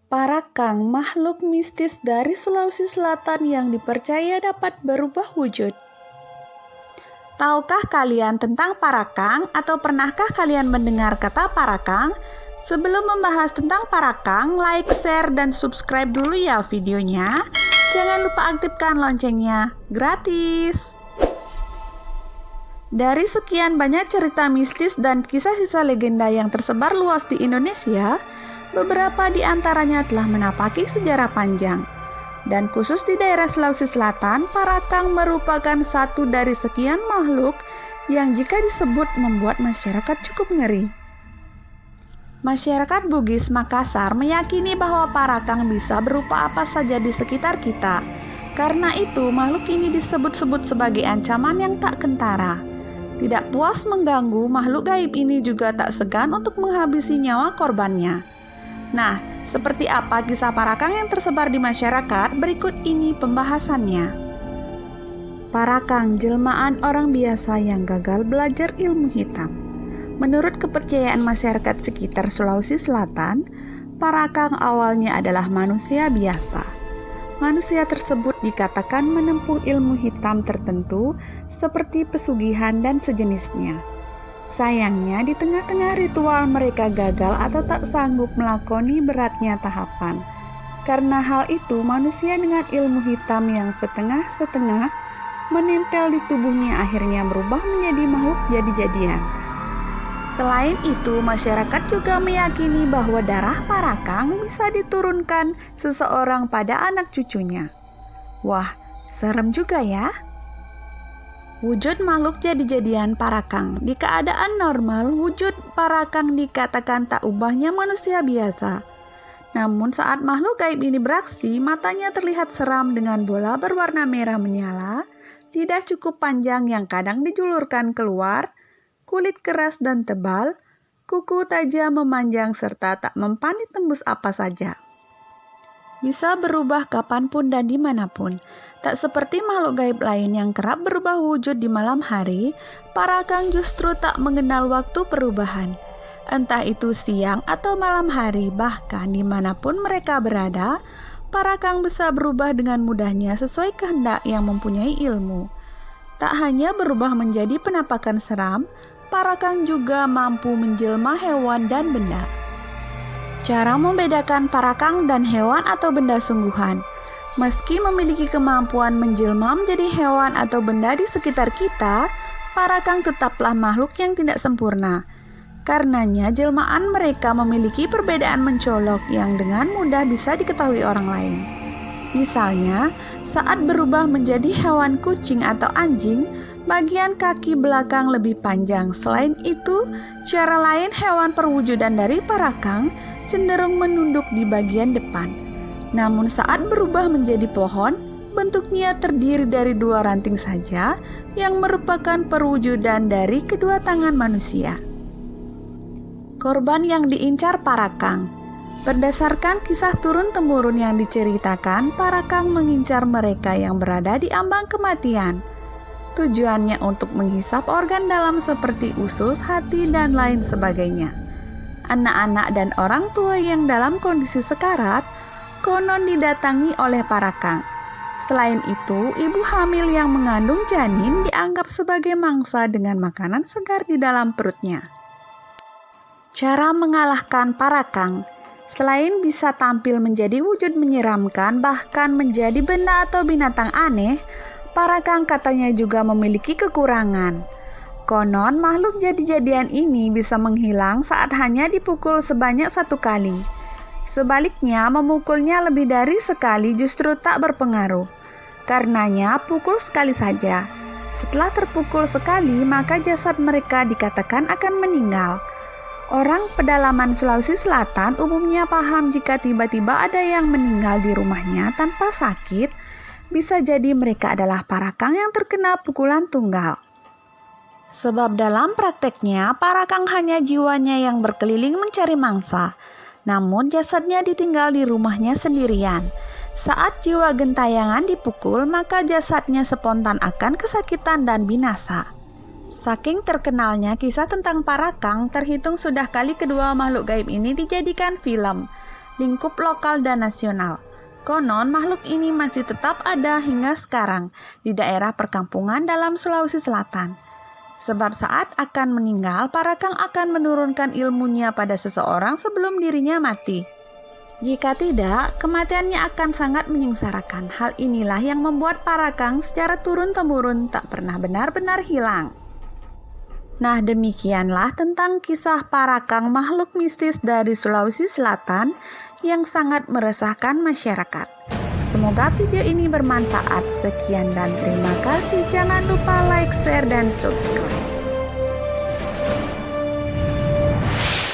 Parakang, makhluk mistis dari Sulawesi Selatan yang dipercaya dapat berubah wujud. Tahukah kalian tentang parakang atau pernahkah kalian mendengar kata parakang? Sebelum membahas tentang parakang, like, share, dan subscribe dulu ya videonya. Jangan lupa aktifkan loncengnya, gratis. Dari sekian banyak cerita mistis dan kisah-kisah legenda yang tersebar luas di Indonesia, beberapa di antaranya telah menapaki sejarah panjang. Dan khusus di daerah Sulawesi Selatan, parakang merupakan satu dari sekian makhluk yang jika disebut membuat masyarakat cukup ngeri. Masyarakat Bugis Makassar meyakini bahwa parakang bisa berupa apa saja di sekitar kita. Karena itu, makhluk ini disebut-sebut sebagai ancaman yang tak kentara. Tidak puas mengganggu, makhluk gaib ini juga tak segan untuk menghabisi nyawa korbannya. Nah, seperti apa kisah parakang yang tersebar di masyarakat? Berikut ini pembahasannya. Parakang, jelmaan orang biasa yang gagal belajar ilmu hitam. Menurut kepercayaan masyarakat sekitar Sulawesi Selatan, parakang awalnya adalah manusia biasa. Manusia tersebut dikatakan menempuh ilmu hitam tertentu seperti pesugihan dan sejenisnya. Sayangnya, di tengah-tengah ritual mereka gagal atau tak sanggup melakoni beratnya tahapan. Karena hal itu, manusia dengan ilmu hitam yang setengah-setengah menempel di tubuhnya akhirnya berubah menjadi makhluk jadi-jadian. Selain itu, masyarakat juga meyakini bahwa darah parakang bisa diturunkan seseorang pada anak cucunya. Wah, serem juga ya. Wujud makhluk jadi-jadian parakang. Di keadaan normal, wujud parakang dikatakan tak ubahnya manusia biasa. Namun saat makhluk gaib ini beraksi, matanya terlihat seram dengan bola berwarna merah menyala, lidah cukup panjang yang kadang dijulurkan keluar, kulit keras dan tebal, kuku tajam memanjang serta tak mempan tembus apa saja. Bisa berubah kapanpun dan dimanapun. Tak seperti makhluk gaib lain yang kerap berubah wujud di malam hari, parakang justru tak mengenal waktu perubahan. Entah itu siang atau malam hari, bahkan dimanapun mereka berada, parakang bisa berubah dengan mudahnya sesuai kehendak yang mempunyai ilmu. Tak hanya berubah menjadi penampakan seram, parakang juga mampu menjelma hewan dan benda. Cara membedakan parakang dan hewan atau benda sungguhan. Meski memiliki kemampuan menjelma menjadi hewan atau benda di sekitar kita, parakang tetaplah makhluk yang tidak sempurna. Karenanya, jelmaan mereka memiliki perbedaan mencolok yang dengan mudah bisa diketahui orang lain. Misalnya, saat berubah menjadi hewan kucing atau anjing, bagian kaki belakang lebih panjang. Selain itu, cara lain hewan perwujudan dari parakang cenderung menunduk di bagian depan. Namun saat berubah menjadi pohon, bentuknya terdiri dari 2 ranting saja yang merupakan perwujudan dari kedua tangan manusia. Korban yang diincar parakang. Berdasarkan kisah turun-temurun yang diceritakan, parakang mengincar mereka yang berada di ambang kematian. Tujuannya untuk menghisap organ dalam seperti usus, hati, dan lain sebagainya. Anak-anak dan orang tua yang dalam kondisi sekarat konon didatangi oleh parakang. Selain itu, ibu hamil yang mengandung janin dianggap sebagai mangsa dengan makanan segar di dalam perutnya. Cara mengalahkan parakang. Selain bisa tampil menjadi wujud menyeramkan, bahkan menjadi benda atau binatang aneh, parakang katanya juga memiliki kekurangan. Konon, makhluk jadi-jadian ini bisa menghilang saat hanya dipukul sebanyak 1 kali. Sebaliknya, memukulnya lebih dari sekali justru tak berpengaruh. Karenanya, pukul sekali saja. Setelah terpukul sekali, maka jasad mereka dikatakan akan meninggal. Orang pedalaman Sulawesi Selatan umumnya paham jika tiba-tiba ada yang meninggal di rumahnya tanpa sakit, bisa jadi mereka adalah parakang yang terkena pukulan tunggal. Sebab dalam prakteknya, parakang hanya jiwanya yang berkeliling mencari mangsa. Namun jasadnya ditinggal di rumahnya sendirian. Saat jiwa gentayangan dipukul, maka jasadnya spontan akan kesakitan dan binasa. Saking terkenalnya kisah tentang parakang, terhitung sudah kali kedua makhluk gaib ini dijadikan film. lingkup lokal dan nasional. Konon makhluk ini masih tetap ada hingga sekarang di daerah perkampungan dalam Sulawesi Selatan. Sebab saat akan meninggal, para kang akan menurunkan ilmunya pada seseorang sebelum dirinya mati. Jika tidak, kematiannya akan sangat menyengsarakan. Hal inilah yang membuat para kang secara turun-temurun tak pernah benar-benar hilang. Nah, demikianlah tentang kisah para kang makhluk mistis dari Sulawesi Selatan yang sangat meresahkan masyarakat. Semoga video ini bermanfaat. Sekian dan terima kasih. Jangan lupa like, share, dan subscribe.